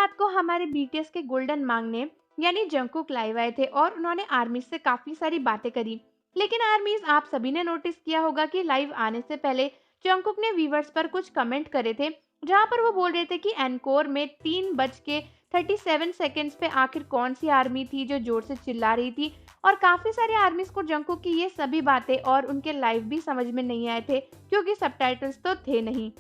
रात को हमारे बीटीएस के गोल्डन मांगने यानी जंगकुक लाइव आए थे और उन्होंने आर्मीज से काफी सारी बातें करी। लेकिन आर्मीज, आप सभी ने नोटिस किया होगा कि लाइव आने से पहले जंगकुक ने व्यूवर्स पर कुछ कमेंट करे थे, जहां पर वो बोल रहे थे कि एनकोर में 3:37 पे आखिर कौन सी आर्मी थी जो जोर से चिल्ला रही थी। और काफी सारे आर्मीज को जंगकुक की ये सभी बातें और उनके लाइव भी समझ में नहीं आए थे, क्योंकि सबटाइटल्स तो थे नहीं।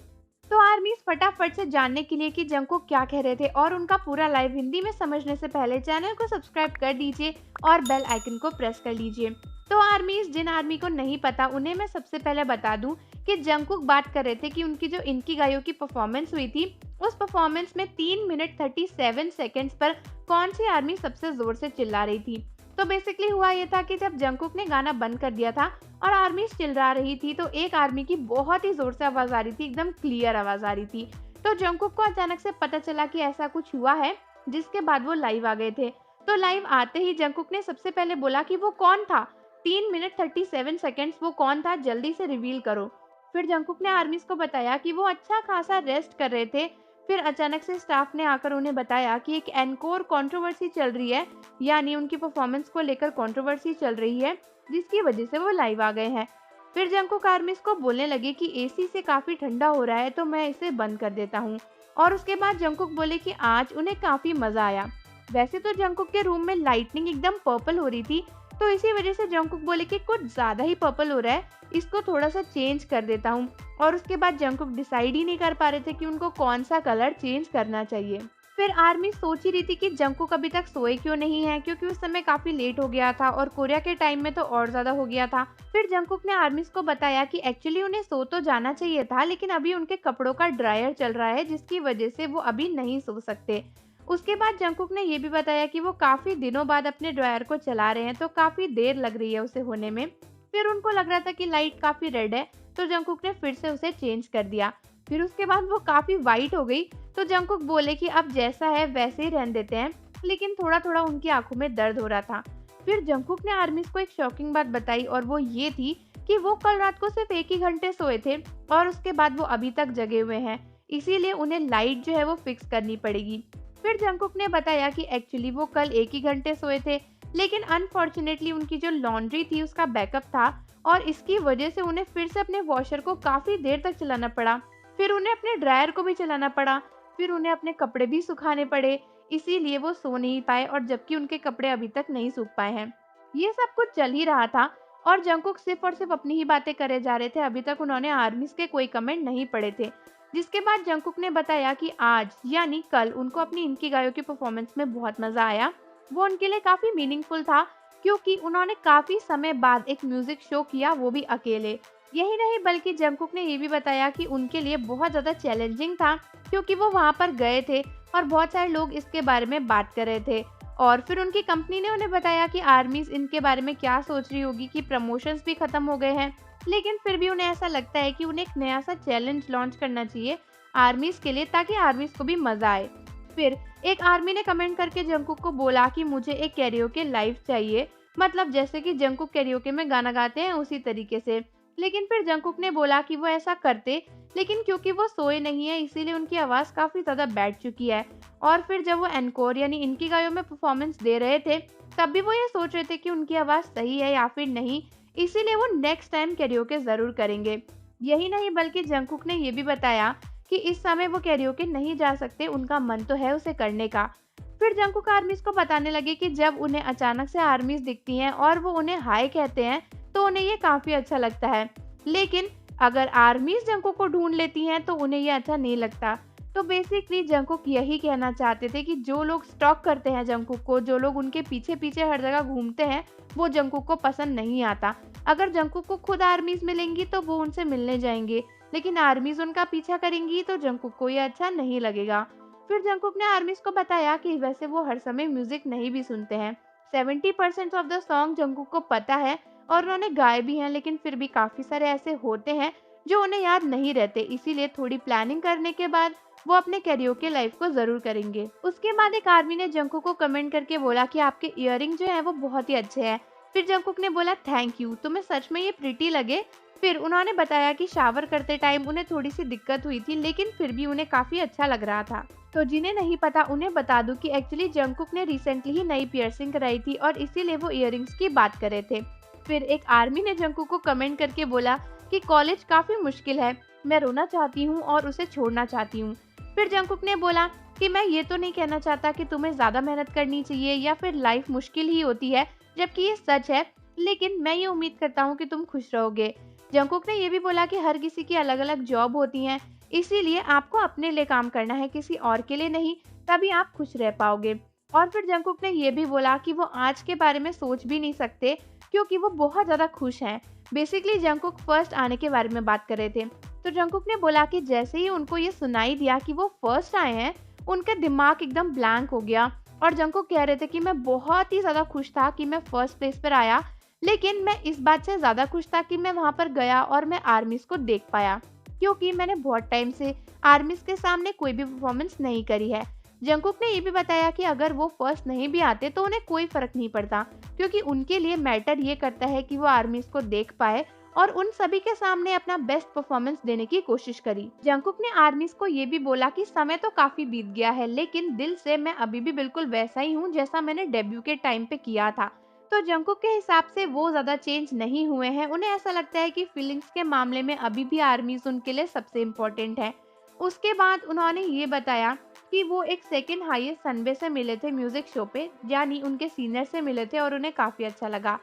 तो आर्मीज, फटाफट से जानने के लिए कि जंगकुक क्या कह रहे थे और उनका पूरा लाइव हिंदी में समझने से पहले चैनल को सब्सक्राइब कर दीजिए और बेल आइकन को प्रेस कर लीजिए। तो आर्मीज, जिन आर्मी को नहीं पता उन्हें मैं सबसे पहले बता दूं कि जंगकुक बात कर रहे थे कि उनकी जो इनकी गायों की परफॉर्मेंस हुई थी, उस परफॉर्मेंस में 3 मिनट 37 सेकेंड्स पर कौन सी आर्मी सबसे जोर से चिल्ला रही थी। तो बेसिकली हुआ ये था कि जब जंगकुक ने गाना बंद कर दिया था और आर्मी चिल्ला रही थी, तो एक आर्मी की बहुत ही जोर से आवाज आ रही थी, एकदम क्लियर आवाज आ रही थी। तो जंगकुक को अचानक से पता चला कि ऐसा कुछ हुआ है, जिसके बाद वो लाइव आ गए थे। तो लाइव आते ही जंगकुक ने सबसे पहले बोला कि वो कौन था, 3 मिनट 37 सेकेंड्स वो कौन था, जल्दी से रिवील करो। फिर जंगकुक ने आर्मीज को बताया कि वो अच्छा खासा रेस्ट कर रहे थे। फिर अचानक से स्टाफ ने आकर उन्हें बताया कि एक एनकोर कंट्रोवर्सी चल रही है, यानी उनकी परफॉर्मेंस को लेकर कंट्रोवर्सी चल रही है, जिसकी वजह से वो लाइव आ गए हैं। फिर जंगकुक आर्मीज को बोलने लगे कि एसी से काफी ठंडा हो रहा है, तो मैं इसे बंद कर देता हूँ। और उसके बाद जंगकुक बोले कि आज उन्हें काफी मजा आया। वैसे तो जंगकुक के रूम में लाइटनिंग एकदम पर्पल हो रही थी, तो इसी वजह से जंगकुक बोले कि कुछ ज्यादा ही पर्पल हो रहा है, इसको थोड़ा सा चेंज कर देता हूँ। और उसके बाद जंगकुक डिसाइड ही नहीं कर पा रहे थे कि उनको कौन सा कलर चेंज करना चाहिए। फिर आर्मी सोच ही रही थी कि जंगकुक अभी तक सोए क्यों नहीं है, क्योंकि उस समय काफी लेट हो गया था और कोरिया के टाइम में तो और ज्यादा हो गया था। फिर जंगकुक ने आर्मीज को बताया कि एक्चुअली उन्हें सो तो जाना चाहिए था, लेकिन अभी उनके कपड़ों का ड्रायर चल रहा है, जिसकी वजह से वो अभी नहीं सो सकते। उसके बाद जंगकुक ने ये भी बताया कि वो काफी दिनों बाद अपने ड्रायर को चला रहे हैं, तो काफी देर लग रही है उसे होने में। फिर उनको लग रहा था कि लाइट काफी रेड है, तो जंगकुक ने फिर से उसे चेंज कर दिया। फिर उसके बाद वो काफी वाइट हो गई, तो जंगकुक बोले कि अब जैसा है वैसे ही रहने देते हैं, लेकिन थोड़ा थोड़ा उनकी आंखों में दर्द हो रहा था। फिर जंगकुक ने आर्मीज को एक शॉकिंग बात बताई, और वो ये थी कि वो कल रात को सिर्फ 1 ही घंटे सोए थे और उसके बाद वो अभी तक जगे हुए हैं, इसीलिए उन्हें लाइट जो है वो फिक्स करनी पड़ेगी। फिर जंगकुक ने बताया कि एक्चुअली वो कल 1 ही घंटे सोए थे, लेकिन अनफॉर्चुनेटली उनकी जो लॉन्ड्री थी उसका बैकअप था, और इसकी वजह से उन्हें फिर से अपने वॉशर को काफी देर तक चलाना पड़ा। फिर उन्हें अपने ड्रायर को भी चलाना पड़ा, फिर उन्हें अपने कपड़े भी सुखाने पड़े, इसीलिए वो सो नहीं पाए, और जबकि उनके कपड़े अभी तक नहीं सूख पाए हैं। ये सब कुछ चल ही रहा था और जंगकुक सिर्फ और सिर्फ अपनी ही बातें करे जा रहे थे। अभी तक उन्होंने आर्मीज के कोई कमेंट नहीं पढ़े थे। जिसके बाद जंगकुक ने बताया कि आज यानी कल उनको अपनी इनकी गायों की परफॉर्मेंस में बहुत मजा आया। वो उनके लिए काफी मीनिंगफुल था, क्योंकि उन्होंने काफी समय बाद एक म्यूजिक शो किया, वो भी अकेले। यही नहीं, बल्कि जंगकुक ने ये भी बताया कि उनके लिए बहुत ज्यादा चैलेंजिंग था, क्योंकि वो वहां पर गए थे और बहुत सारे लोग इसके बारे में बात कर रहे थे। और फिर उनकी कंपनी ने उन्हें बताया कि आर्मीज इनके बारे में क्या सोच रही होगी कि प्रमोशंस भी खत्म हो गए हैं, लेकिन फिर भी उन्हें ऐसा लगता है कि उन्हें एक नया सा चैलेंज लॉन्च करना चाहिए आर्मीज के लिए, ताकि आर्मीज को भी मजा आए। फिर एक आर्मी ने कमेंट करके जंगकुक को बोला कि मुझे एक कैरियोके लाइव चाहिए, मतलब जैसे कि जंगकुक कैरियोके में गाना गाते हैं उसी तरीके से। लेकिन फिर जंगकुक ने बोला कि वो ऐसा करते, लेकिन क्योंकि वो सोए नहीं है इसीलिए उनकी आवाज काफी ज्यादा बैठ चुकी है। और फिर जब वो एनकोर यानी इनकी गायों में परफॉर्मेंस दे रहे थे, तब भी वो ये सोच रहे थे कि उनकी आवाज सही है या फिर नहीं, इसीलिए वो नेक्स्ट टाइम कैरियोके जरूर करेंगे। यही नहीं, बल्कि जंगकुक ने ये भी बताया कि इस समय वो कैरियोके नहीं जा सकते, उनका मन तो है उसे करने का। फिर जंगकुक आर्मीज को बताने लगे कि जब उन्हें अचानक से आर्मीज दिखती हैं और वो उन्हें हाय कहते हैं, तो उन्हें ये काफी अच्छा लगता है, लेकिन अगर आर्मीज जंगकुक को ढूंढ लेती हैं तो उन्हें ये अच्छा नहीं लगता। तो बेसिकली जंगकुक यही कहना चाहते थे कि जो लोग स्टॉक करते हैं जंगकुक को, जो लोग उनके पीछे पीछे हर जगह घूमते हैं, वो जंगकुक को पसंद नहीं आता। अगर जंगकुक को खुद आर्मीज मिलेंगी तो वो उनसे मिलने जाएंगे, लेकिन आर्मीज उनका पीछा करेंगी तो जंगकुक को ये अच्छा नहीं लगेगा। फिर जंगकुक ने आर्मीज को बताया कि वैसे वो हर समय म्यूजिक नहीं भी सुनते हैं, 70% ऑफ द सॉन्ग जंगकुक को पता है और उन्होंने गाए भी हैं, लेकिन फिर भी काफी सारे ऐसे होते हैं जो उन्हें याद नहीं रहते, इसीलिए थोड़ी प्लानिंग करने के बाद वो अपने कैरियोके लाइव को जरूर करेंगे। उसके बाद एक आर्मी ने जंगकुक को कमेंट करके बोला कि आपके इयररिंग जो है वो बहुत ही अच्छे हैं। फिर जंगकुक ने बोला थैंक यू, तुम्हें सच में ये प्रिटी लगे। फिर उन्होंने बताया कि शावर करते टाइम उन्हें थोड़ी सी दिक्कत हुई थी, लेकिन फिर भी उन्हें काफी अच्छा लग रहा था। तो जिन्हें नहीं पता उन्हें बता दूं कि एक्चुअली जंगकुक ने रिसेंटली ही नई पियर्सिंग कराई थी और इसीलिए वो इयररिंग्स की बात कर रहे थे। फिर एक आर्मी ने जंगकुक को कमेंट करके बोला कि कॉलेज काफी मुश्किल है, मैं रोना चाहती हूँ और उसे छोड़ना चाहती हूँ। फिर जंगकुक ने बोला कि मैं ये तो नहीं कहना चाहता कि तुम्हें ज्यादा मेहनत करनी चाहिए या फिर लाइफ मुश्किल ही होती है, जबकि ये सच है, लेकिन मैं ये उम्मीद करता हूँ कि तुम खुश रहोगे। जंगकुक ने ये भी बोला कि हर किसी की अलग अलग जॉब होती हैं, इसीलिए आपको अपने लिए काम करना है, किसी और के लिए नहीं, तभी आप खुश रह पाओगे। और फिर जंगकुक ने ये भी बोला कि वो आज के बारे में सोच भी नहीं सकते क्योंकि वो बहुत ज़्यादा खुश हैं। बेसिकली जंगकुक फर्स्ट आने के बारे में बात कर रहे थे। तो जंगकुक ने बोला कि जैसे ही उनको ये सुनाई दिया कि वो फर्स्ट आए हैं, उनका दिमाग एकदम ब्लैंक हो गया और जंगकुक कह रहे थे कि मैं बहुत ही ज़्यादा खुश था कि मैं फर्स्ट प्लेस पर आया, लेकिन मैं इस बात से ज़्यादा खुश था कि मैं वहाँ पर गया और मैं आर्मीज़ को देख पाया, क्योंकि मैंने बहुत टाइम से आर्मीज़ के सामने कोई भी परफॉर्मेंस नहीं करी है। जंगकुक ने ये भी बताया कि अगर वो फर्स्ट नहीं भी आते तो उन्हें कोई फर्क नहीं पड़ता, क्योंकि उनके लिए मैटर ये करता है कि वो आर्मीज़ को देख पाए और उन सभी के सामने अपना बेस्ट परफॉर्मेंस देने की कोशिश करी। जंगकुक ने आर्मीज़ को ये भी बोला कि समय तो काफी बीत गया है, लेकिन दिल से मैं अभी भी बिल्कुल वैसा ही हूँ जैसा मैंने डेब्यू के टाइम पे किया था। तो जंगकुक के हिसाब से वो ज्यादा चेंज नहीं हुए हैं। उन्हें ऐसा लगता है कि फीलिंग्स के मामले में अभी भी आर्मीज उनके लिए सबसे इम्पोर्टेंट है। उसके बाद उन्होंने ये बताया कि वो एक सेकंड हाईएस्ट सनबे से मिले थे म्यूजिक शो पे, यानी उनके सीनियर से मिले थे और उन्हें काफी अच्छा लगा।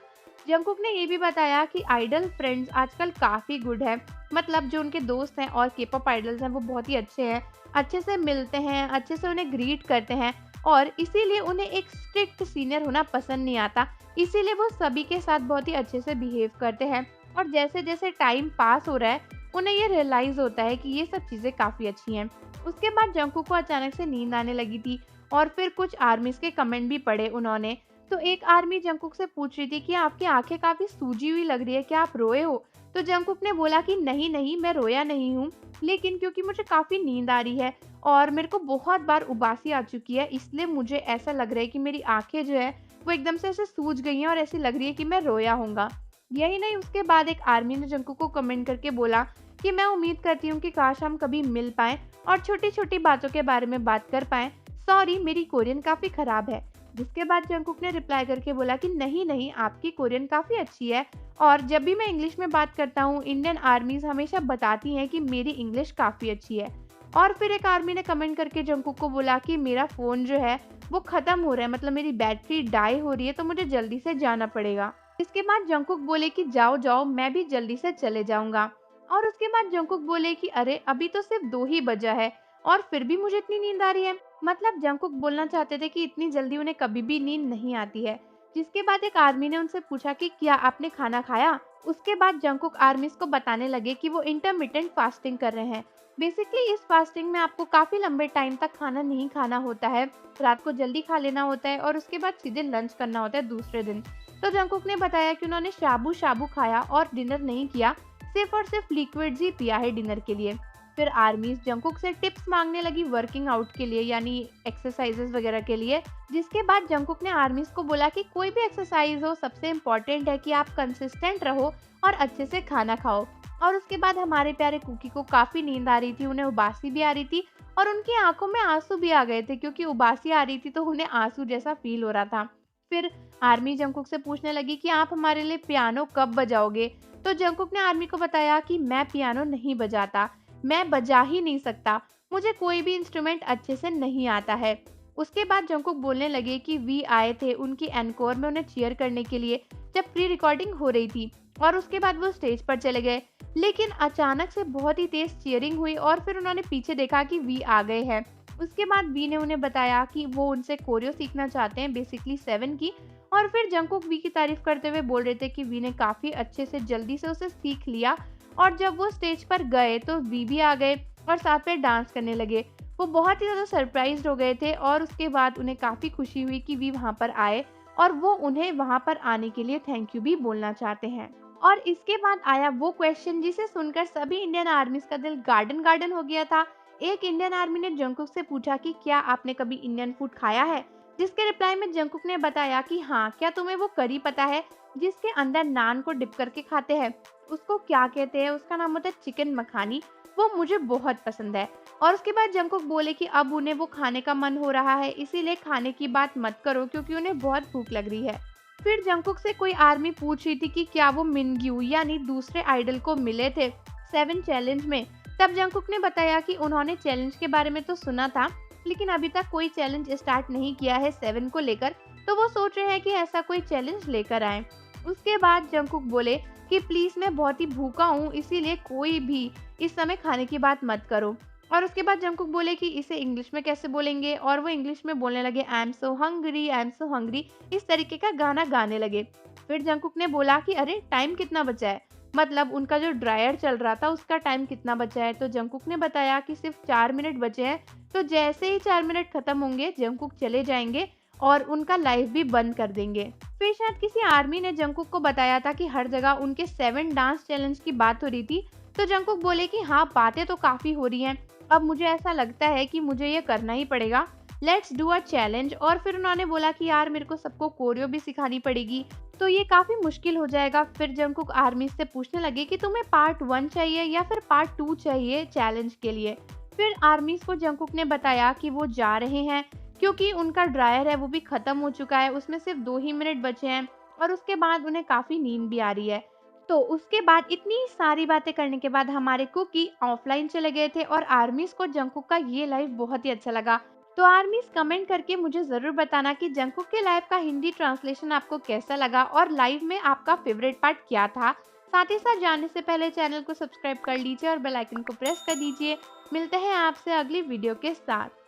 जंगकुक ने ये भी बताया कि आइडल फ्रेंड्स आजकल काफी गुड है, मतलब जो उनके दोस्त हैं और के पॉप आइडल्स हैं वो बहुत ही अच्छे हैं, अच्छे से मिलते हैं, अच्छे से उन्हें ग्रीट करते हैं और इसीलिए उन्हें एक स्ट्रिक्ट सीनियर होना पसंद नहीं आता, इसीलिए वो सभी के साथ बहुत ही अच्छे से बिहेव करते हैं। और जैसे जैसे टाइम पास हो रहा है उन्हें ये रियलाइज होता है कि ये सब चीजें काफी अच्छी हैं। उसके बाद जंकू को अचानक से नींद आने लगी थी और फिर कुछ आर्मीज के कमेंट भी पढ़े उन्होंने। तो एक आर्मी जंकुक से पूछ रही थी कि आपकी आंखें काफी सूजी हुई लग रही है, क्या आप रोए हो? तो जंकुक ने बोला कि नहीं नहीं, मैं रोया नहीं हूँ, लेकिन क्योंकि मुझे काफी नींद आ रही है और मेरे को बहुत बार उबासी आ चुकी है, इसलिए मुझे ऐसा लग रहा है कि मेरी आंखें जो है वो एकदम से ऐसे सूज गई हैं और ऐसी लग रही है कि मैं रोया होऊंगा। यही नहीं, उसके बाद एक आर्मी ने जंकुक को कमेंट करके बोला कि मैं उम्मीद करती हूँ कि काश हम कभी मिल पाएं और छोटी छोटी बातों के बारे में बात कर पाएं। सॉरी, मेरी कोरियन काफी खराब है। जिसके बाद जंकुक ने रिप्लाई करके बोला कि नहीं नहीं, आपकी कोरियन काफी अच्छी है और जब भी मैं इंग्लिश में बात करता हूँ इंडियन आर्मीज हमेशा बताती हैं कि मेरी इंग्लिश काफी अच्छी है। और फिर एक आर्मी ने कमेंट करके जंकुक को बोला कि मेरा फोन जो है वो खत्म हो रहा है, मतलब मेरी बैटरी डाई हो रही है, तो मुझे जल्दी से जाना पड़ेगा। इसके बाद जंकुक बोले कि जाओ जाओ, मैं भी जल्दी से चले जाऊंगा। और उसके बाद जंकुक बोले कि अरे अभी तो सिर्फ 2 ही बजा है और फिर भी मुझे इतनी नींद आ रही है। मतलब जंकुक बोलना चाहते थे कि इतनी जल्दी उन्हें कभी भी नींद नहीं आती है। जिसके बाद एक आर्मी ने उनसे पूछा कि क्या आपने खाना खाया? उसके बाद जंकुक आर्मीज को बताने लगे कि वो इंटरमिटेंट फास्टिंग कर रहे हैं। बेसिकली इस फास्टिंग में आपको काफी लंबे टाइम तक खाना नहीं खाना होता है, रात को जल्दी खा लेना होता है और उसके बाद सीधे लंच करना होता है दूसरे दिन। तो जंकुक ने बताया कि उन्होंने शाबू शाबू खाया और डिनर नहीं किया, सिर्फ और सिर्फ लिक्विड्स ही पिया है डिनर के लिए। फिर आर्मीज जंकुक से टिप्स मांगने लगी वर्किंग आउट के लिए, यानी एक्सरसाइजेस वगैरह के लिए। जिसके बाद जंकुक ने आर्मीज को बोला कि कोई भी एक्सरसाइज हो, सबसे इम्पोर्टेंट है कि आप कंसिस्टेंट रहो और अच्छे से खाना खाओ। और उसके बाद हमारे प्यारे कुकी को काफी नींद आ रही थी, उन्हें उबासी भी आ रही थी और उनकी आंखों में आंसू भी आ गए थे, क्योंकि उबासी आ रही थी तो उन्हें आंसू जैसा फील हो रहा था। फिर आर्मी जंकुक से पूछने लगी कि आप हमारे लिए पियानो कब बजाओगे? तो जंकुक ने आर्मी को बताया कि मैं पियानो नहीं बजाता, मैं बजा ही नहीं सकता, मुझे कोई भी इंस्ट्रूमेंट अच्छे से नहीं आता है। उसके बाद जंकुक बोलने लगे कि वी आए थे उनकी एनकोर में उन्हें चीयर करने के लिए जब प्री रिकॉर्डिंग हो रही थी, और उसके बाद वो स्टेज पर चले गए। लेकिन अचानक से बहुत ही तेज चीयरिंग हुई और फिर उन्होंने पीछे देखा कि वी आ गए हैं। उसके बाद वी ने उन्हें बताया कि वो उनसे कोरियो सीखना चाहते हैं, बेसिकली 7 की। और फिर जंकुक वी की तारीफ करते हुए बोल रहे थे कि वी ने काफी अच्छे से जल्दी से उसे सीख लिया और जब वो स्टेज पर गए तो वी भी आ गए और साथ में डांस करने लगे। वो बहुत ही ज़्यादा सरप्राइज्ड हो गए थे और उसके बाद उन्हें काफ़ी खुशी हुई कि वी वहाँ पर आए और वो उन्हें वहाँ पर आने के लिए थैंक यू भी बोलना चाहते हैं। और इसके बाद आया वो क्वेश्चन जिसे सुनकर सभी इंडियन आर्मीज का दिल गार्डन गार्डन हो गया था। एक इंडियन आर्मी ने जंकुक से पूछा कि क्या आपने कभी इंडियन फूड खाया है? जिसके रिप्लाई में जंकुक ने बताया कि हाँ, क्या तुम्हें वो करी पता है जिसके अंदर नान को डिप करके खाते हैं? उसको क्या कहते हैं? उसका नाम होता है चिकन मखानी। वो मुझे बहुत पसंद है। और उसके बाद जंगकुक बोले कि अब उन्हें वो खाने का मन हो रहा है, इसीलिए खाने की बात मत करो क्योंकि उन्हें बहुत भूख लग रही है। फिर जंगकुक से कोई आर्मी पूछ रही थी कि क्या वो मिनग्यू यानी दूसरे आइडल को मिले थे 7 चैलेंज में। तब जंगकुक ने बताया कि उन्होंने चैलेंज के बारे में तो सुना था, लेकिन अभी तक कोई चैलेंज स्टार्ट नहीं किया है 7 को लेकर, तो वो सोच रहे हैं कि ऐसा कोई चैलेंज लेकर आएं। उसके बाद जंगकुक बोले कि प्लीज मैं बहुत ही भूखा हूँ, इसीलिए कोई भी इस समय खाने की बात मत करो। और उसके बाद जंगकुक बोले कि इसे इंग्लिश में कैसे बोलेंगे, और वो इंग्लिश में बोलने लगे I am so hungry, I am so hungry, इस तरीके का गाना गाने लगे। फिर जंगकुक ने बोला कि अरे टाइम कितना बचा है, मतलब उनका जो ड्रायर चल रहा था उसका टाइम कितना बचा है। तो जंगकुक ने बताया कि सिर्फ 4 मिनट बचे हैं। तो जैसे ही 4 मिनट खत्म होंगे जंगकुक चले जाएंगे और उनका लाइव भी बंद कर देंगे। फिर शायद किसी आर्मी ने जंगकुक को बताया था कि हर जगह उनके 7 डांस चैलेंज की बात हो रही थी। तो जंगकुक बोले कि हाँ, बातें तो काफी हो रही हैं, अब मुझे ऐसा लगता है कि मुझे ये करना ही पड़ेगा, लेट्स डू अ चैलेंज। और फिर उन्होंने बोला कि यार मेरे को सबको कोरियो भी सिखानी पड़ेगी, तो ये काफी मुश्किल हो जाएगा। फिर जंगकुक आर्मी से पूछने लगे कि तुम्हें पार्ट 1 चाहिए या फिर पार्ट 2 चाहिए चैलेंज के लिए। फिर आर्मीज को जंगकुक ने बताया कि वो जा रहे हैं क्योंकि उनका ड्रायर है वो भी खत्म हो चुका है, उसमें सिर्फ 2 ही मिनट बचे हैं और उसके बाद उन्हें काफी नींद भी आ रही है। तो उसके बाद इतनी सारी बातें करने के बाद हमारे कुकी ऑफलाइन चले गए थे और आर्मीज को जंगकुक का ये लाइव बहुत ही अच्छा लगा। तो आर्मीज कमेंट करके मुझे जरूर बताना कि जंगकुक के लाइव का हिंदी ट्रांसलेशन आपको कैसा लगा और लाइव में आपका फेवरेट पार्ट क्या था। साथ ही साथ जाने से पहले चैनल को सब्सक्राइब कर लीजिए और बेल आइकन को प्रेस कर दीजिए। मिलते हैं आपसे अगली वीडियो के साथ।